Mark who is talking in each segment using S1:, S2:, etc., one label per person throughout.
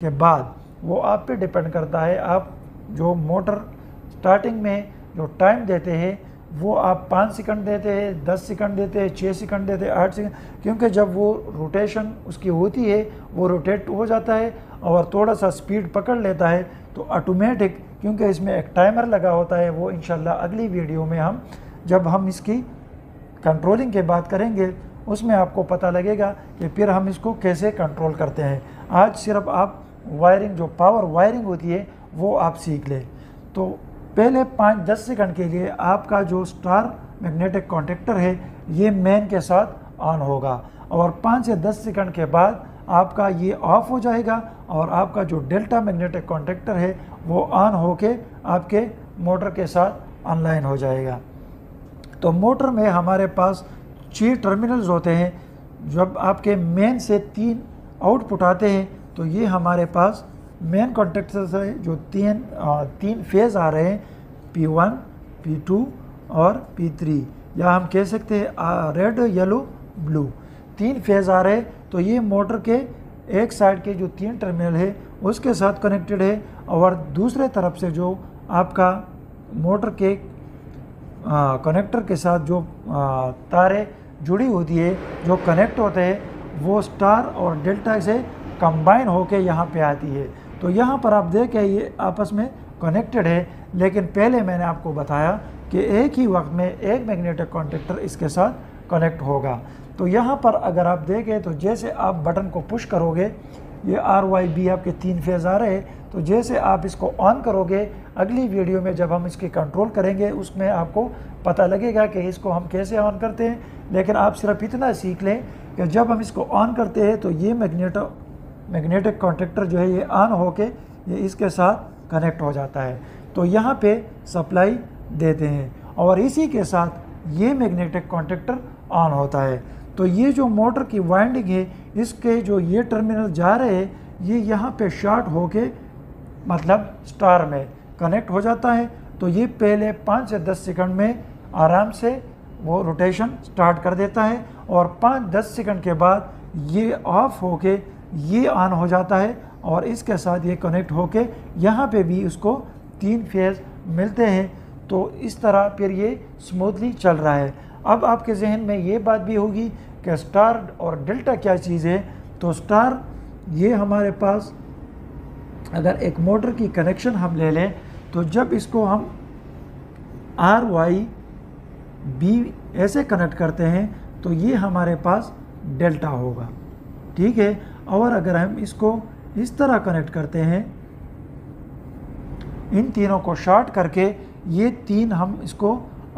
S1: के बाद वो आप पे डिपेंड करता है। आप जो मोटर स्टार्टिंग में जो टाइम देते हैं वो आप 5 सेकंड देते हैं, 10 सेकंड देते हैं, 6 सेकंड देते हैं, 8 सेकंड, क्योंकि जब वो रोटेशन उसकी होती है वो रोटेट हो जाता है और थोड़ा सा स्पीड पकड़ लेता है तो ऑटोमेटिक, क्योंकि इसमें एक टाइमर लगा होता है, वो इंशाल्लाह अगली वीडियो में हम जब हम इसकी कंट्रोलिंग की बात करेंगे उसमें आपको पता लगेगा कि फिर हम इसको कैसे कंट्रोल करते हैं। आज सिर्फ आप वायरिंग, जो पावर वायरिंग होती है वो आप सीख लें। तो पहले 5-10 सेकंड के लिए आपका जो स्टार मैग्नेटिक कॉन्टैक्टर है ये मेन के साथ ऑन होगा और 5 से 10 सेकंड के बाद आपका ये ऑफ हो जाएगा और आपका जो डेल्टा मैग्नेटिक कॉन्टैक्टर है वो ऑन होके आपके मोटर के साथ ऑनलाइन हो जाएगा। तो मोटर में हमारे पास 6 टर्मिनल्स होते हैं। जब आपके मेन से 3 आउटपुट आते हैं तो ये हमारे पास मेन कॉन्टैक्टर से जो तीन फेज़ आ रहे हैं, P1, P2 और P3, या हम कह सकते हैं रेड, येलो, ब्लू, 3 फेज़ आ रहे हैं। तो ये मोटर के एक साइड के जो 3 टर्मिनल है उसके साथ कनेक्टेड है और दूसरे तरफ से जो आपका मोटर के कनेक्टर के साथ जो तारें जुड़ी होती है, जो कनेक्ट होते हैं, वो स्टार और डेल्टा से कंबाइन होके यहाँ पे आती है। तो यहाँ पर आप देखें ये आपस में कनेक्टेड है, लेकिन पहले मैंने आपको बताया कि एक ही वक्त में एक मैग्नेटिक कॉन्टैक्टर इसके साथ कनेक्ट होगा। तो यहाँ पर अगर आप देखें तो जैसे आप बटन को पुश करोगे, ये RYB आपके 3 फेज़ आ रहे हैं, तो जैसे आप इसको ऑन करोगे, अगली वीडियो में जब हम इसकी कंट्रोल करेंगे उसमें आपको पता लगेगा कि इसको हम कैसे ऑन करते हैं। लेकिन आप सिर्फ इतना सीख लें कि जब हम इसको ऑन करते हैं तो ये मैग्नेटिक कॉन्टैक्टर जो है ये ऑन होके ये इसके साथ कनेक्ट हो जाता है। तो यहाँ पे सप्लाई देते हैं और इसी के साथ ये मैग्नेटिक कॉन्टैक्टर ऑन होता है। तो ये जो मोटर की वाइंडिंग है, इसके जो ये टर्मिनल जा रहे हैं ये यहाँ पे शॉर्ट होके मतलब स्टार में कनेक्ट हो जाता है। तो ये पहले 5 से 10 सेकंड में आराम से वो रोटेशन स्टार्ट कर देता है और 5-10 सेकंड के बाद ये ऑफ होके ये ऑन हो जाता है और इसके साथ ये कनेक्ट होके यहाँ पे भी उसको 3 फेज़ मिलते हैं। तो इस तरह फिर ये स्मूथली चल रहा है। अब आपके जहन में ये बात भी होगी कि स्टार और डेल्टा क्या चीज़ है। तो स्टार ये हमारे पास अगर एक मोटर की कनेक्शन हम ले लें तो जब इसको हम RYB ऐसे कनेक्ट करते हैं तो ये हमारे पास डेल्टा होगा, ठीक है। और अगर हम इसको इस तरह कनेक्ट करते हैं, इन तीनों को शॉर्ट करके ये 3 हम इसको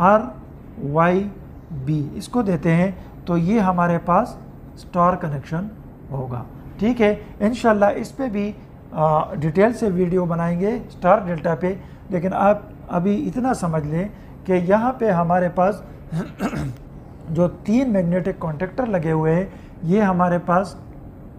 S1: RYB इसको देते हैं तो ये हमारे पास स्टार कनेक्शन होगा, ठीक है। इंशाल्लाह इस पे भी डिटेल से वीडियो बनाएंगे स्टार डेल्टा पे। लेकिन आप अभी इतना समझ लें कि यहाँ पे हमारे पास जो 3 मैग्नेटिक कॉन्टैक्टर लगे हुए हैं ये हमारे पास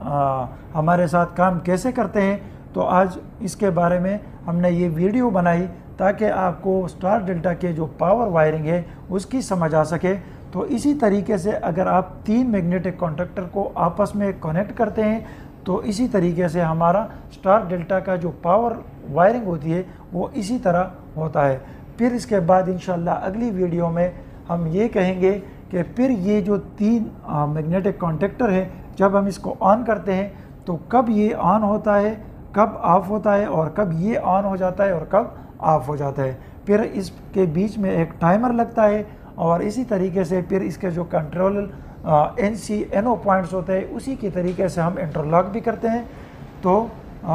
S1: हमारे साथ काम कैसे करते हैं। तो आज इसके बारे में हमने ये वीडियो बनाई ताकि आपको स्टार डेल्टा के जो पावर वायरिंग है उसकी समझ आ सके। तो इसी तरीके से अगर आप 3 मैग्नेटिक कॉन्टैक्टर को आपस में कनेक्ट करते हैं तो इसी तरीके से हमारा स्टार डेल्टा का जो पावर वायरिंग होती है वो इसी तरह होता है। फिर इसके बाद इंशाल्लाह अगली वीडियो में हम ये कहेंगे कि फिर ये जो 3 मैग्नेटिक कॉन्टैक्टर है जब हम इसको ऑन करते हैं तो कब ये ऑन होता है, कब ऑफ होता है और कब ये ऑन हो जाता है और कब ऑफ हो जाता है। फिर इसके बीच में एक टाइमर लगता है और इसी तरीके से फिर इसके जो कंट्रोल NC/NO पॉइंट्स होते हैं उसी के तरीके से हम इंटरलॉक भी करते हैं। तो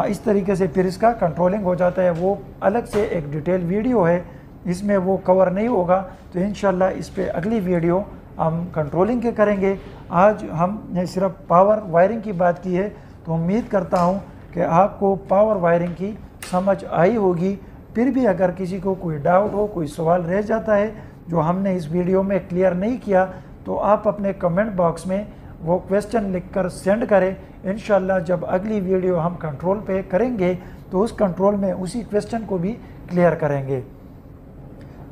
S1: इस तरीके से फिर इसका कंट्रोलिंग हो जाता है। वो अलग से एक डिटेल वीडियो है, इसमें वो कवर नहीं होगा। तो इंशाल्लाह इस पे अगली वीडियो हम कंट्रोलिंग के करेंगे। आज हमने सिर्फ पावर वायरिंग की बात की है, तो उम्मीद करता हूँ कि आपको पावर वायरिंग की समझ आई होगी। फिर भी अगर किसी को कोई डाउट हो, कोई सवाल रह जाता है जो हमने इस वीडियो में क्लियर नहीं किया, तो आप अपने कमेंट बॉक्स में वो क्वेश्चन लिखकर सेंड करें। इंशाल्लाह जब अगली वीडियो हम कंट्रोल पे करेंगे तो उस कंट्रोल में उसी क्वेश्चन को भी क्लियर करेंगे।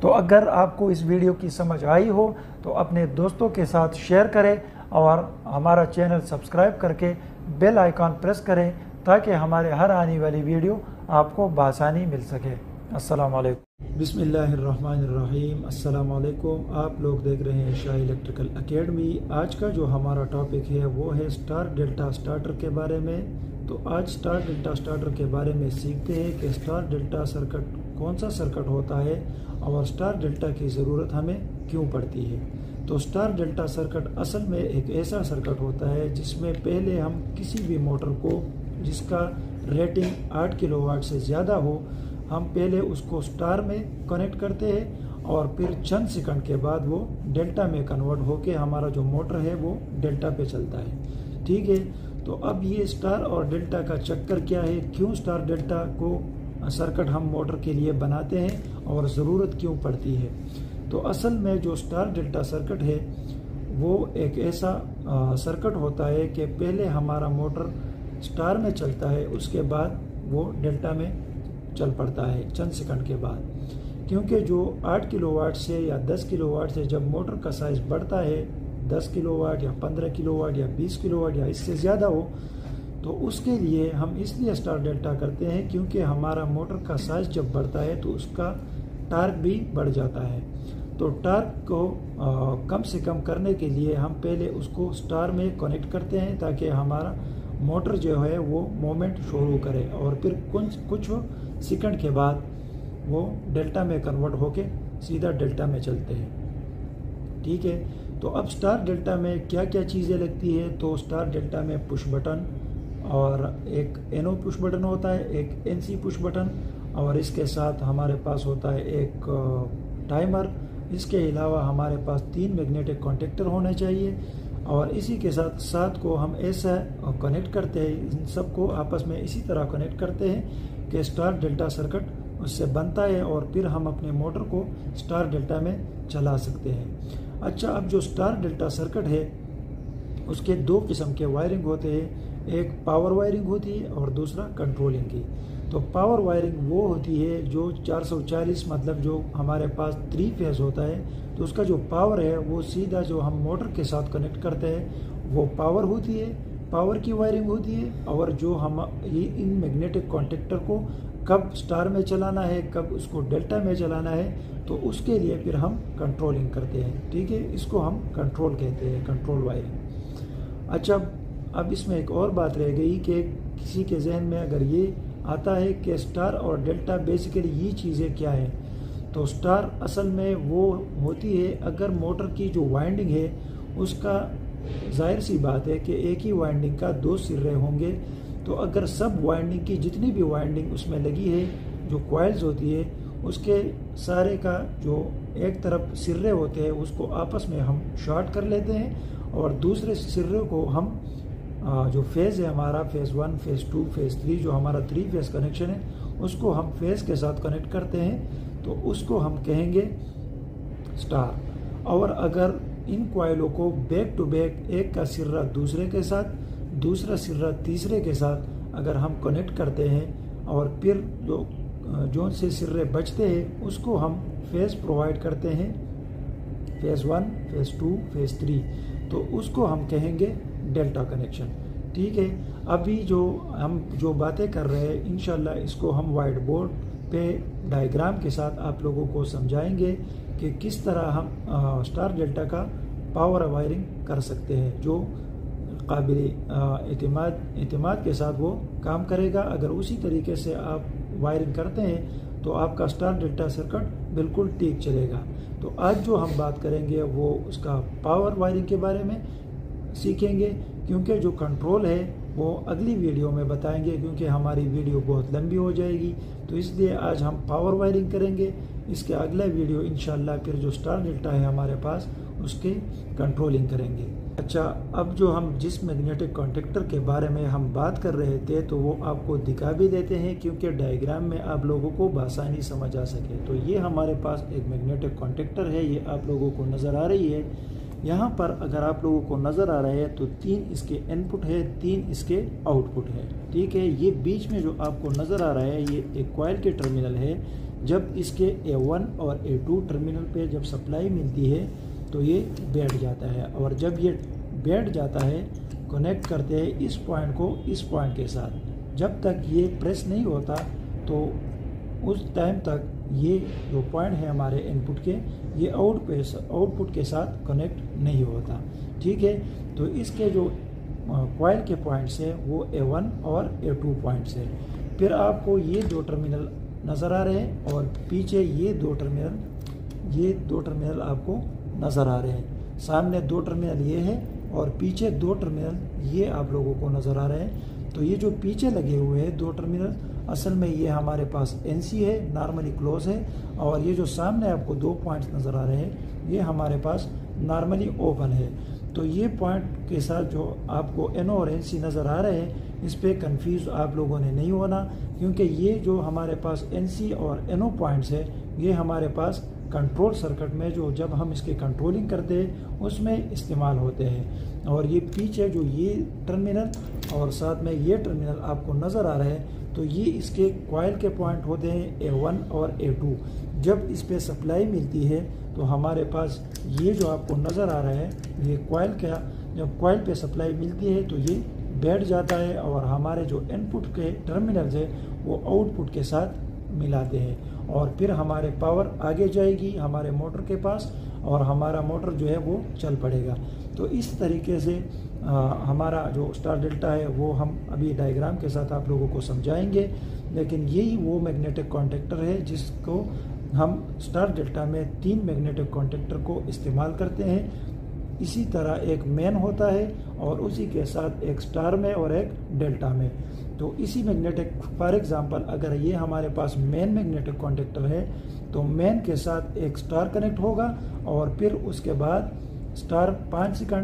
S1: तो अगर आपको इस वीडियो की समझ आई हो तो अपने दोस्तों के साथ शेयर करें और हमारा चैनल सब्सक्राइब करके बेल आइकॉन प्रेस करें ताकि हमारे हर आने वाली वीडियो आपको बआसानी मिल सके। अस्सलाम वालेकुम। बिस्मिल्लाहिर्रहमानिर्रहीम। अस्सलाम वालेकुम। आप लोग देख रहे हैं शाह इलेक्ट्रिकल एकेडमी। आज का जो हमारा टॉपिक है वो है स्टार डेल्टा स्टार्टर के बारे में। तो आज स्टार डेल्टा स्टार्टर के बारे में सीखते हैं कि स्टार डेल्टा सर्किट कौन सा सर्किट होता है और स्टार डेल्टा की ज़रूरत हमें क्यों पड़ती है। तो स्टार डेल्टा सर्किट असल में एक ऐसा सर्किट होता है जिसमें पहले हम किसी भी मोटर को जिसका रेटिंग 8 किलोवाट से ज़्यादा हो, हम पहले उसको स्टार में कनेक्ट करते हैं और फिर चंद सेकंड के बाद वो डेल्टा में कन्वर्ट होके हमारा जो मोटर है वो डेल्टा पे चलता है। ठीक है, तो अब ये स्टार और डेल्टा का चक्कर क्या है, क्यों स्टार डेल्टा को सर्किट हम मोटर के लिए बनाते हैं और ज़रूरत क्यों पड़ती है। तो असल में जो स्टार डेल्टा सर्किट है वो एक ऐसा सर्किट होता है कि पहले हमारा मोटर स्टार में चलता है, उसके बाद वो डेल्टा में चल पड़ता है चंद सेकंड के बाद। क्योंकि जो 8 किलोवाट से या 10 किलोवाट से जब मोटर का साइज़ बढ़ता है 10 किलोवाट या 15 किलोवाट या 20 किलोवाट या इससे ज़्यादा हो, तो उसके लिए हम इसलिए स्टार डेल्टा करते हैं क्योंकि हमारा मोटर का साइज़ जब बढ़ता है तो उसका टार्क भी बढ़ जाता है। तो टार्क को कम से कम करने के लिए हम पहले उसको स्टार में कनेक्ट करते हैं ताकि हमारा मोटर जो है वो मोमेंट शुरू करे और फिर कुछ सेकंड के बाद वो डेल्टा में कन्वर्ट होके सीधा डेल्टा में चलते हैं। ठीक है, तो अब स्टार डेल्टा में क्या क्या चीज़ें लगती है। तो स्टार डेल्टा में पुश बटन और एक एनो पुश बटन होता है, एक एनसी पुश बटन, और इसके साथ हमारे पास होता है एक टाइमर। इसके अलावा हमारे पास 3 मैग्नेटिक कॉन्टेक्टर होने चाहिए और इसी के साथ को हम ऐसा कनेक्ट करते हैं, इन सबको आपस में इसी तरह कनेक्ट करते हैं कि स्टार डेल्टा सर्किट उससे बनता है और फिर हम अपने मोटर को स्टार डेल्टा में चला सकते हैं। अच्छा, अब जो स्टार डेल्टा सर्किट है उसके 2 किस्म के वायरिंग होते हैं, एक पावर वायरिंग होती है और दूसरा कंट्रोलिंग की। तो पावर वायरिंग वो होती है जो 440 मतलब जो हमारे पास 3 फेज होता है, तो उसका जो पावर है वो सीधा जो हम मोटर के साथ कनेक्ट करते हैं वो पावर होती है, पावर की वायरिंग होती है। और जो हम ये इन मैग्नेटिक कॉन्टेक्टर को कब स्टार में चलाना है, कब उसको डेल्टा में चलाना है, तो उसके लिए फिर हम कंट्रोलिंग करते हैं। ठीक है, इसको हम कंट्रोल कहते हैं, कंट्रोल वायरिंग। अच्छा, अब इसमें एक और बात रह गई कि किसी के जहन में अगर ये आता है कि स्टार और डेल्टा बेसिकली ये चीज़ें क्या है, तो स्टार असल में वो होती है अगर मोटर की जो वाइंडिंग है उसका जाहिर सी बात है कि एक ही वाइंडिंग का 2 सिरे होंगे। तो अगर सब वाइंडिंग की जितनी भी वाइंडिंग उसमें लगी है, जो कॉइल्स होती है, उसके सारे का जो एक तरफ सिरे होते हैं उसको आपस में हम शॉर्ट कर लेते हैं और दूसरे सिरे को हम जो फेज़ है हमारा फेज़ 1, फेज़ 2, फेज़ 3, जो हमारा 3 फेज़ कनेक्शन है उसको हम फेज़ के साथ कनेक्ट करते हैं, तो उसको हम कहेंगे स्टार। और अगर इन कॉइलों को बैक टू बैक एक का सिरा दूसरे के साथ, दूसरा सिरा तीसरे के साथ अगर हम कनेक्ट करते हैं और फिर जो से सिरे बचते हैं उसको हम फेज़ प्रोवाइड करते हैं, फेज़ 1, फेज़ 2, फेज़ 3, तो उसको हम कहेंगे डेल्टा कनेक्शन। ठीक है, अभी हम जो बातें कर रहे हैं इंशाल्लाह इसको हम वाइट बोर्ड पे डायग्राम के साथ आप लोगों को समझाएंगे कि किस तरह हम स्टार डेल्टा का पावर वायरिंग कर सकते हैं जो काबिल एतमाद के साथ वो काम करेगा। अगर उसी तरीके से आप वायरिंग करते हैं तो आपका स्टार डेल्टा सर्किट बिल्कुल ठीक चलेगा। तो आज जो हम बात करेंगे वो उसका पावर वायरिंग के बारे में सीखेंगे, क्योंकि जो कंट्रोल है वो अगली वीडियो में बताएंगे क्योंकि हमारी वीडियो बहुत लंबी हो जाएगी। तो इसलिए आज हम पावर वायरिंग करेंगे, इसके अगला वीडियो इंशाल्लाह फिर जो स्टार डेल्टा है हमारे पास उसके कंट्रोलिंग करेंगे। अच्छा, अब जो हम जिस मैग्नेटिक कॉन्टेक्टर के बारे में हम बात कर रहे थे तो वो आपको दिखा भी देते हैं क्योंकि डायग्राम में आप लोगों को बआसानी समझ आ सके। तो ये हमारे पास एक मैग्नेटिक कॉन्टेक्टर है, ये आप लोगों को नज़र आ रही है। यहाँ पर अगर आप लोगों को नज़र आ रहा है तो 3 इसके इनपुट है, 3 इसके आउटपुट है। ठीक है, ये बीच में जो आपको नज़र आ रहा है ये एक कॉइल के टर्मिनल है। जब इसके A1 और A2 टर्मिनल पे जब सप्लाई मिलती है तो ये बैठ जाता है, और जब ये बैठ जाता है कनेक्ट करते हैं इस पॉइंट को इस पॉइंट के साथ। जब तक ये प्रेस नहीं होता तो उस टाइम तक ये जो पॉइंट है हमारे इनपुट के, ये आउटपुट के साथ कनेक्ट नहीं होता। ठीक है, तो इसके जो कॉइल के पॉइंट्स है वो A1 और A2 पॉइंट्स है। फिर आपको ये दो टर्मिनल नज़र आ रहे हैं और पीछे ये दो टर्मिनल आपको नज़र आ रहे हैं। सामने दो टर्मिनल ये है और पीछे दो टर्मिनल ये आप लोगों को नज़र आ रहे हैं। तो ये जो पीछे लगे हुए हैं दो टर्मिनल, असल में ये हमारे पास NC है, नॉर्मली क्लोज है, और ये जो सामने आपको दो पॉइंट्स नज़र आ रहे हैं ये हमारे पास नॉर्मली ओपन है। तो ये पॉइंट के साथ जो आपको NO और NC नज़र आ रहे हैं, इस पर कन्फ्यूज़ आप लोगों ने नहीं होना, क्योंकि ये जो हमारे पास NC और NO पॉइंट्स है ये हमारे पास कंट्रोल सर्किट में जो जब हम इसके कंट्रोलिंग करते हैं उसमें इस्तेमाल होते हैं। और ये पीछे जो ये टर्मिनल और साथ में ये टर्मिनल आपको नज़र आ रहे हैं, तो ये इसके कॉइल के पॉइंट होते हैं A1 और A2। जब इस पे सप्लाई मिलती है तो हमारे पास ये जो आपको नज़र आ रहा है ये कॉइल का, जब कॉइल पे सप्लाई मिलती है तो ये बैठ जाता है और हमारे जो इनपुट के टर्मिनल्स है वो आउटपुट के साथ मिलाते हैं, और फिर हमारे पावर आगे जाएगी हमारे मोटर के पास और हमारा मोटर जो है वो चल पड़ेगा। तो इस तरीके से हमारा जो स्टार डेल्टा है वो हम अभी डायग्राम के साथ आप लोगों को समझाएंगे, लेकिन यही वो मैग्नेटिक कॉन्टेक्टर है जिसको हम स्टार डेल्टा में 3 मैग्नेटिक कॉन्टेक्टर को इस्तेमाल करते हैं। इसी तरह एक मेन होता है और उसी के साथ एक स्टार में और एक डेल्टा में। तो इसी मैग्नेटिक, फॉर एग्जांपल अगर ये हमारे पास मेन मैग्नेटिक कॉन्टेक्टर है तो मेन के साथ एक स्टार कनेक्ट होगा और फिर उसके बाद स्टार 5 सेकंड